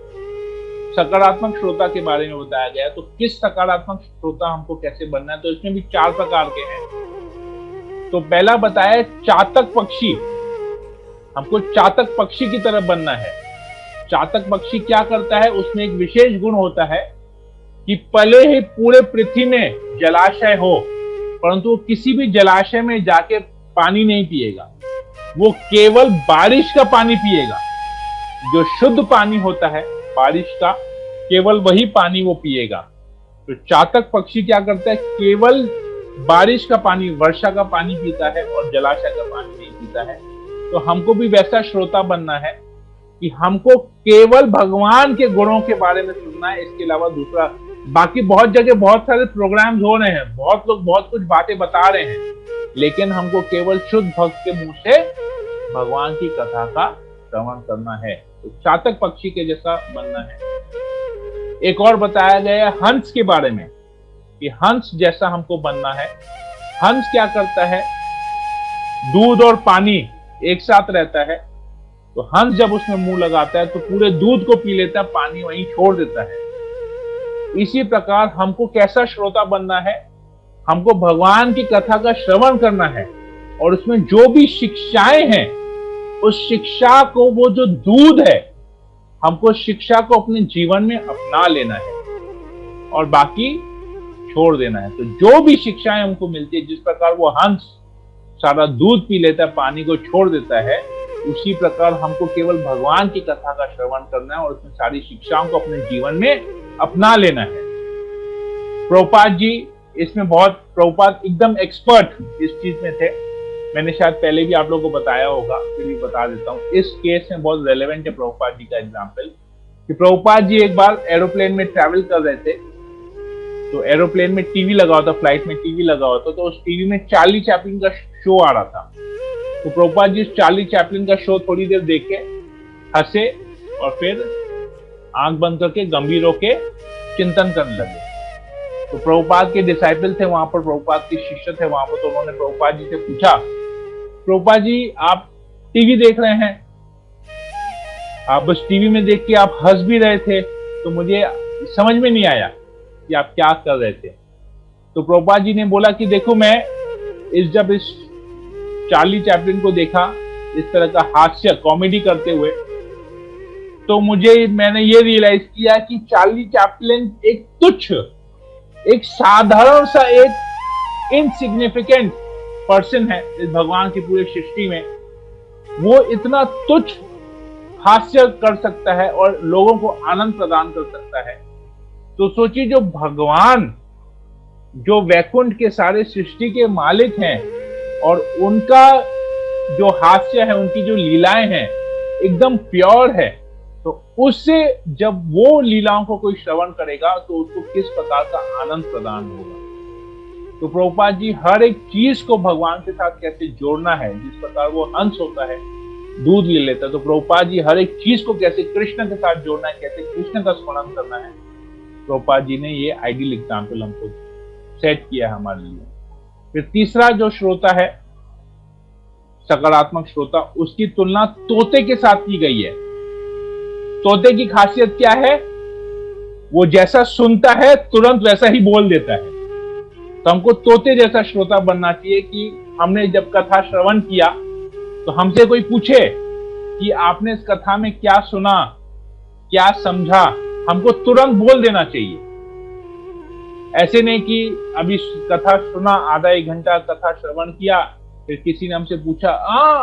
सकारात्मक श्रोता के बारे में बताया गया। तो किस सकारात्मक श्रोता हमको कैसे बनना है? तो इसमें भी 4 प्रकार के हैं। तो पहला बताया चातक पक्षी। हमको चातक पक्षी की तरह बनना है। चातक पक्षी क्या करता है? उसमें एक विशेष गुण होता है कि भले ही पूरे पृथ्वी में जलाशय हो, परंतु वो किसी भी जलाशय में जाके पानी नहीं पिएगा, वो केवल बारिश का पानी पिएगा। जो शुद्ध पानी होता है बारिश का, केवल वही पानी वो पिएगा। तो चातक पक्षी क्या करता है? केवल बारिश का पानी, वर्षा का पानी पीता है और जलाशय का पानी नहीं पीता है। तो हमको भी वैसा श्रोता बनना है कि हमको केवल भगवान के गुणों के बारे में सुनना है, इसके अलावा दूसरा बाकी बहुत जगह बहुत सारे प्रोग्राम्स हो रहे हैं, बहुत लोग बहुत कुछ बातें बता रहे हैं, लेकिन हमको केवल शुद्ध भक्त के मुंह से भगवान की कथा का श्रवण करना है। तो चातक पक्षी के जैसा बनना है। एक और बताया गया है हंस के बारे में कि हंस जैसा हमको बनना है। हंस क्या करता है? दूध और पानी एक साथ रहता है। तो हंस जब उसमें मुंह लगाता है तो पूरे दूध को पी लेता है, पानी वहीं छोड़ देता है। इसी प्रकार हमको कैसा श्रोता बनना है? हमको भगवान की कथा का श्रवण करना है और उसमें जो भी शिक्षाएं हैं, उस शिक्षा को, वो जो दूध है, हमको शिक्षा को अपने जीवन में अपना लेना है और बाकी छोड़ देना है। तो जो भी शिक्षाएं हमको मिलती है, जिस प्रकार वो हंस सारा दूध पी लेता है, पानी को छोड़ देता है, उसी प्रकार हमको केवल भगवान की कथा का श्रवण करना है और उसमें सारी शिक्षाओं को अपने जीवन में अपना लेना है। प्रभुपाद जी इसमें प्रभुपाद एकदम एक्सपर्ट इस चीज में थे। मैंने शायद पहले भी आप लोगों को बताया होगा, फिर भी बता देता हूँ। इस केस में बहुत रेलेवेंट है प्रभुपाद जी का एग्जाम्पल कि प्रभुपाद जी एक बार एरोप्लेन में ट्रैवल कर रहे थे। तो एरोप्लेन में टीवी लगा होता, फ्लाइट में टीवी लगा होता, तो उस टीवी में चार्ली चैपलिन का शो आ रहा था। तो प्रभुपाद जी चार्ली चैपलिन का शो थोड़ी देर देख के हंसे और फिर आंख बंद करके गंभीर होके चिंतन करने लगे। तो प्रभुपाद के डिसाइपल थे वहां पर, प्रभुपाद के शिष्य थे वहां पर। तो उन्होंने प्रभुपाद जी से पूछा, प्रभुपाद जी आप टीवी देख रहे हैं, आप बस टीवी में देख के आप हंस भी रहे थे, तो मुझे समझ में नहीं आया कि आप क्या कर रहे थे। तो प्रभुपाद जी ने बोला कि देखो, मैं जब इस चार्ली चैपलिन को देखा इस तरह का हास्य कॉमेडी करते हुए, तो मैंने ये रियलाइज किया कि चार्ली चैपलिन एक तुच्छ, एक साधारण सा, एक इनसिग्निफिकेंट पर्सन है इस भगवान की पूरी सृष्टि में। वो इतना तुच्छ हास्य कर सकता है और लोगों को आनंद प्रदान कर सकता है। तो सोचिए, जो भगवान, जो वैकुंठ के सारे सृष्टि के मालिक हैं और उनका जो हास्य है, उनकी जो लीलाएं हैं एकदम प्योर है, तो उससे जब वो लीलाओं को कोई श्रवण करेगा तो उसको किस प्रकार का आनंद प्रदान होगा। तो प्रभुपाद जी हर एक चीज को भगवान के साथ कैसे जोड़ना है, जिस प्रकार वो हंस होता है, दूध ले लेता है, तो प्रभुपाद जी हर एक चीज को कैसे कृष्ण के साथ जोड़ना है, कैसे कृष्ण का स्मरण करना है, प्रभुपाद जी ने ये आइडियल एग्जाम्पल हमको सेट किया है हमारे लिए। फिर तीसरा जो श्रोता है, सकारात्मक श्रोता, उसकी तुलना तोते के साथ की गई है। तोते की खासियत क्या है? वो जैसा सुनता है तुरंत वैसा ही बोल देता है। तो हमको तोते जैसा श्रोता बनना चाहिए कि हमने जब कथा श्रवण किया तो हमसे कोई पूछे कि आपने इस कथा में क्या सुना, क्या समझा, हमको तुरंत बोल देना चाहिए। ऐसे नहीं कि अभी कथा सुना, आधा एक घंटा कथा श्रवण किया, फिर किसी ने हमसे पूछा,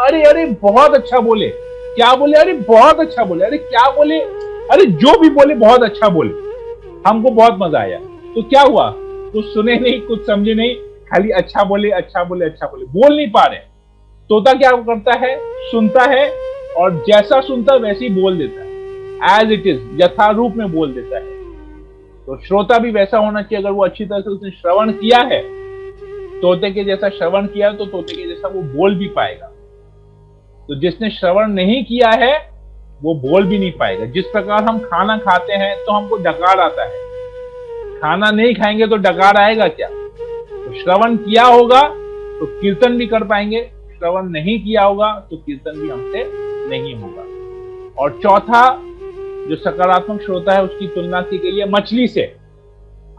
अरे अरे बहुत अच्छा बोले, क्या बोले, अरे बहुत अच्छा बोले, अरे क्या बोले, अरे जो भी बोले बहुत अच्छा बोले, हमको बहुत मजा आया। तो क्या हुआ? कुछ सुने नहीं, कुछ समझे नहीं, खाली अच्छा बोले अच्छा बोले अच्छा बोले, बोल नहीं पा रहे। तोता क्या करता है? सुनता है और जैसा सुनता है वैसे ही बोल देता है, एज इट इज, यथारूप में बोल देता है। तो श्रोता भी वैसा होना चाहिए। अगर वो अच्छी तरह से उसने श्रवण किया है, तोते के जैसा श्रवण किया है, तो तोते के जैसा वो बोल भी पाएगा। तो जिसने श्रवण नहीं किया है वो बोल भी नहीं पाएगा। जिस प्रकार हम खाना खाते हैं तो हमको डकार आता है, खाना नहीं खाएंगे तो डकार आएगा क्या? तो श्रवण किया होगा तो कीर्तन भी कर पाएंगे, श्रवण नहीं किया होगा तो कीर्तन भी हमसे नहीं होगा। और चौथा जो सकारात्मक श्रोता है, उसकी तुलना की गई है मछली से।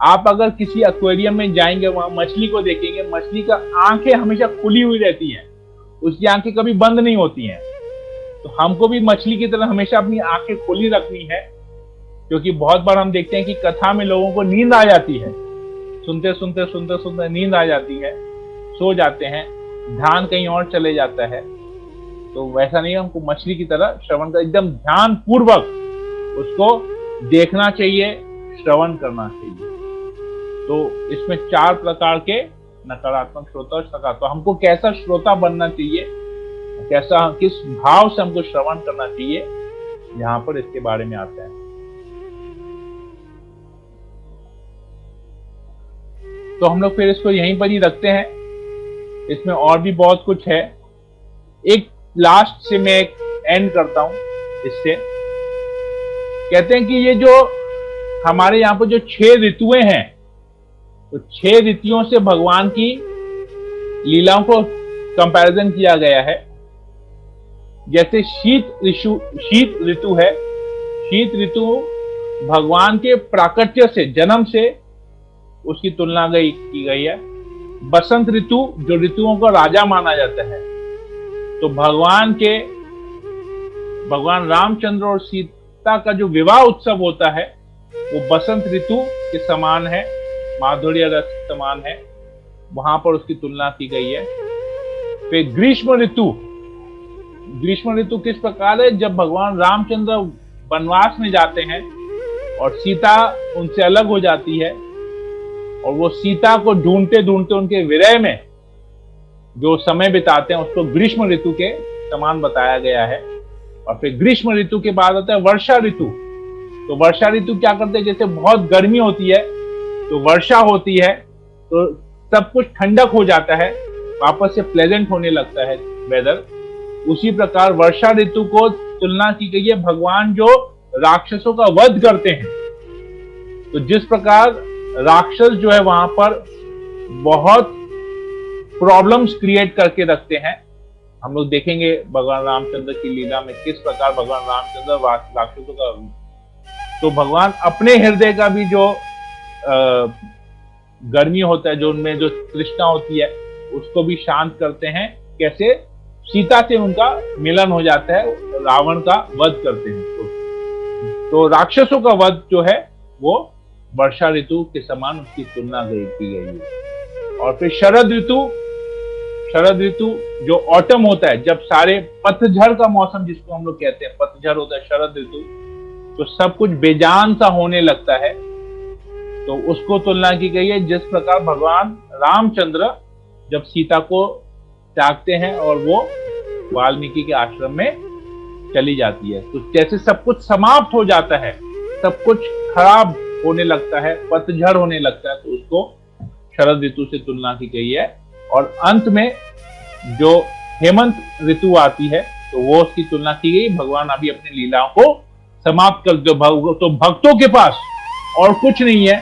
आप अगर किसी एक्वेरियम में जाएंगे, वहां मछली को देखेंगे, मछली का आंखें हमेशा खुली हुई रहती हैं, उसकी आंखें कभी बंद नहीं होती हैं। तो हमको भी मछली की तरह हमेशा अपनी आंखें खुली रखनी है, क्योंकि बहुत बार हम देखते हैं कि कथा में लोगों को नींद आ जाती है, सुनते सुनते सुनते सुनते नींद आ जाती है, सो जाते हैं, ध्यान कहीं और चले जाता है। तो वैसा नहीं, हमको मछली की तरह श्रवण का एकदम ध्यान पूर्वक उसको देखना चाहिए, श्रवण करना चाहिए। तो इसमें 4 प्रकार के नकारात्मक श्रोता और सकारात्मक। तो हमको कैसा श्रोता बनना चाहिए, कैसा, किस भाव से हमको श्रवण करना चाहिए, यहाँ पर इसके बारे में आता है। तो हम लोग फिर इसको यहीं पर ही रखते हैं। इसमें और भी बहुत कुछ है। एक लास्ट से मैं एक एंड करता हूं इससे। कहते हैं कि ये जो हमारे यहाँ पर जो 6 ऋतुएं हैं, तो 6 ऋतुओं से भगवान की लीलाओं को कंपैरिजन किया गया है। जैसे शीत ऋतु है, शीत ऋतु भगवान के प्राकट्य से, जन्म से उसकी तुलना की गई है। बसंत ऋतु जो ऋतुओं का राजा माना जाता है, तो भगवान रामचंद्र और सीता का जो विवाह उत्सव होता है वो बसंत ऋतु के समान है, माधुर्य रस समान है, वहां पर उसकी तुलना की गई है। फिर ग्रीष्म ऋतु किस प्रकार है? जब भगवान रामचंद्र वनवास में जाते हैं और सीता उनसे अलग हो जाती है, और वो सीता को ढूंढते ढूंढते उनके विरह में जो समय बिताते हैं, उसको ग्रीष्म ऋतु के समान बताया गया है। और फिर ग्रीष्म ऋतु के बाद आता है वर्षा ऋतु। तो वर्षा ऋतु क्या करते हैं? जैसे बहुत गर्मी होती है तो वर्षा होती है, तो सब कुछ ठंडक हो जाता है, वापस से प्लेजेंट होने लगता है वेदर। उसी प्रकार वर्षा ऋतु को तुलना की गई है भगवान जो राक्षसों का वध करते हैं। तो जिस प्रकार राक्षस जो है वहां पर बहुत प्रॉब्लम्स क्रिएट करके रखते हैं, हम लोग देखेंगे भगवान रामचंद्र की लीला में किस प्रकार भगवान रामचंद्र राक्षसों का, तो भगवान अपने हृदय का भी जो गर्मी होता है, जो उनमें जो तृष्णा होती है, उसको भी शांत करते हैं। कैसे? सीता से उनका मिलन हो जाता है, रावण का वध करते हैं। तो राक्षसों का वध जो है वो वर्षा ऋतु के समान उसकी तुलना की गई है। और फिर शरद ऋतु जो ऑटम होता है, जब सारे पतझड़ का मौसम जिसको हम लोग कहते हैं, पतझड़ होता है शरद ऋतु, तो सब कुछ बेजान सा होने लगता है, तो उसको तुलना की गई है। जिस प्रकार भगवान रामचंद्र जब सीता को त्यागते हैं और वो वाल्मीकि के आश्रम में चली जाती है। तो जैसे सब कुछ समाप्त हो जाता है, सब कुछ खराब होने लगता है, पतझड़ होने लगता है, तो उसको शरद ऋतु से तुलना की गई है। और अंत में जो हेमंत ऋतु आती है तो वो उसकी तुलना की गई। भगवान अभी अपनी लीलाओं को समाप्त कर दो। तो भक्तों के पास और कुछ नहीं है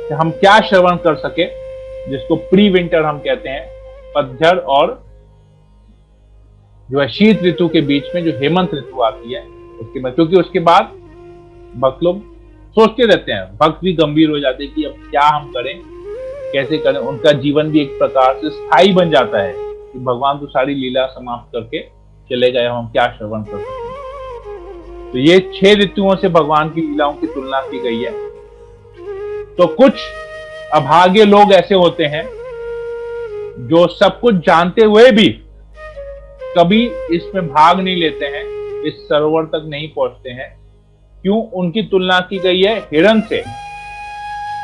कि हम क्या श्रवण कर सके, जिसको प्री विंटर हम कहते हैं, पतझड़ और जो है शीत ऋतु के बीच में जो हेमंत ऋतु आती है उसके बाद, क्योंकि उसके बाद भक्त लोग सोचते रहते हैं, भक्त भी गंभीर हो जाते हैं कि अब क्या हम करें, कैसे करें। उनका जीवन भी एक प्रकार से स्थायी बन जाता है कि भगवान तो सारी लीला समाप्त करके चले गए, हम क्या श्रवण कर सकते। तो ये 6 ऋतुओं से भगवान की लीलाओं की तुलना की गई है। तो कुछ अभागे लोग ऐसे होते हैं जो सब कुछ जानते हुए भी कभी इसमें भाग नहीं लेते हैं, इस सरोवर तक नहीं पहुंचते हैं। क्यों? उनकी तुलना की गई है हिरण से।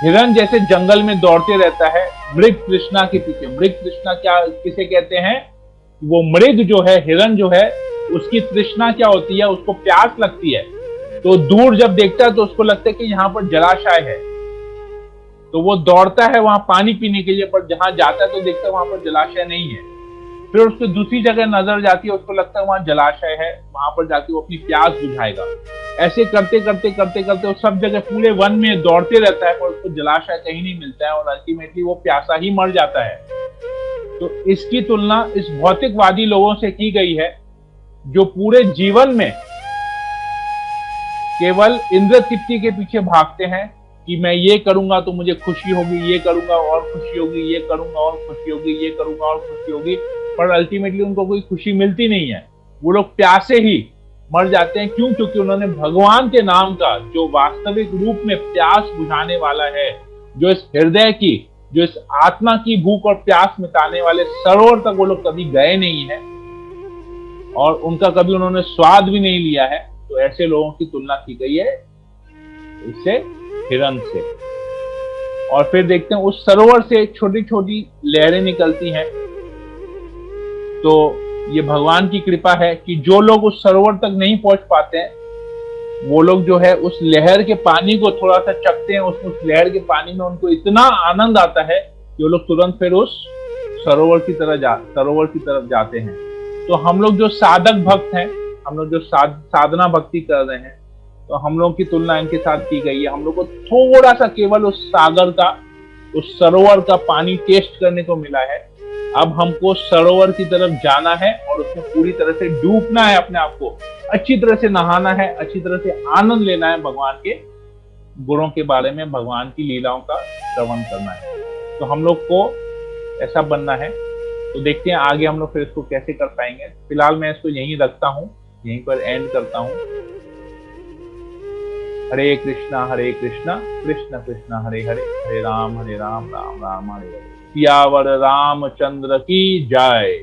हिरण जैसे जंगल में दौड़ते रहता है मृग तृष्णा के पीछे। मृग तृष्णा क्या किसे कहते हैं? वो मृग जो है, हिरण जो है, उसकी तृष्णा क्या होती है? उसको प्यास लगती है। तो दूर जब देखता है तो उसको लगता है कि यहाँ पर जलाशय है, तो वो दौड़ता है वहां पानी पीने के लिए, पर जहां जाता है तो देखता है वहां पर जलाशय नहीं है। फिर उसको दूसरी जगह नजर जाती है, उसको लगता है वहां जलाशय है, वहां पर जाके वो अपनी प्यास बुझाएगा। ऐसे करते करते करते करते वो सब जगह पूरे वन में दौड़ते रहता है, पर उसको जलाशय कहीं नहीं मिलता है और अल्टीमेटली वो प्यासा ही मर जाता है। तो इसकी तुलना इस भौतिकवादी लोगों से की गई है जो पूरे जीवन में केवल इंद्र तृप्ति के पीछे भागते हैं कि मैं ये करूंगा तो मुझे खुशी होगी, ये करूंगा और खुशी होगी, ये करूंगा और खुशी होगी, ये करूंगा और खुशी होगी, पर अल्टीमेटली उनको कोई खुशी मिलती नहीं है। वो लोग प्यासे ही मर जाते हैं। क्यों? क्योंकि उन्होंने भगवान के नाम का जो वास्तविक रूप में प्यास बुझाने वाला है, जो इस हृदय की, जो इस आत्मा की भूख और प्यास मिटाने वाले सरोवर तक वो लोग कभी गए नहीं है और उनका कभी उन्होंने स्वाद भी नहीं लिया है। तो ऐसे लोगों की तुलना की गई है इससे, हिरण से। और फिर देखते हैं उस सरोवर से छोटी छोटी लहरें निकलती हैं। तो ये भगवान की कृपा है कि जो लोग उस सरोवर तक नहीं पहुंच पाते हैं, वो लोग जो है उस लहर के पानी को थोड़ा सा चखते हैं। उस लहर के पानी में उनको इतना आनंद आता है कि वो लोग तुरंत फिर उस सरोवर की तरफ जाते हैं। तो हम लोग जो साधक भक्त हैं, हम लोग जो साधना भक्ति कर रहे हैं, तो हम लोग की तुलना इनके साथ की गई है। हम लोग को थोड़ा सा केवल उस सागर का, उस सरोवर का पानी टेस्ट करने को मिला है। अब हमको सरोवर की तरफ जाना है और उसमें पूरी तरह से डूबना है, अपने आप को अच्छी तरह से नहाना है, अच्छी तरह से आनंद लेना है, भगवान के गुणों के बारे में, भगवान की लीलाओं का श्रवण करना है। तो हम लोग को ऐसा बनना है। तो देखते हैं आगे हम लोग फिर इसको कैसे कर पाएंगे। फिलहाल मैं इसको यहीं रखता हूँ, यहीं पर एंड करता हूँ। हरे कृष्णा कृष्ण कृष्ण हरे हरे, हरे राम राम राम हरे हरे। सियावर रामचंद्र की जय।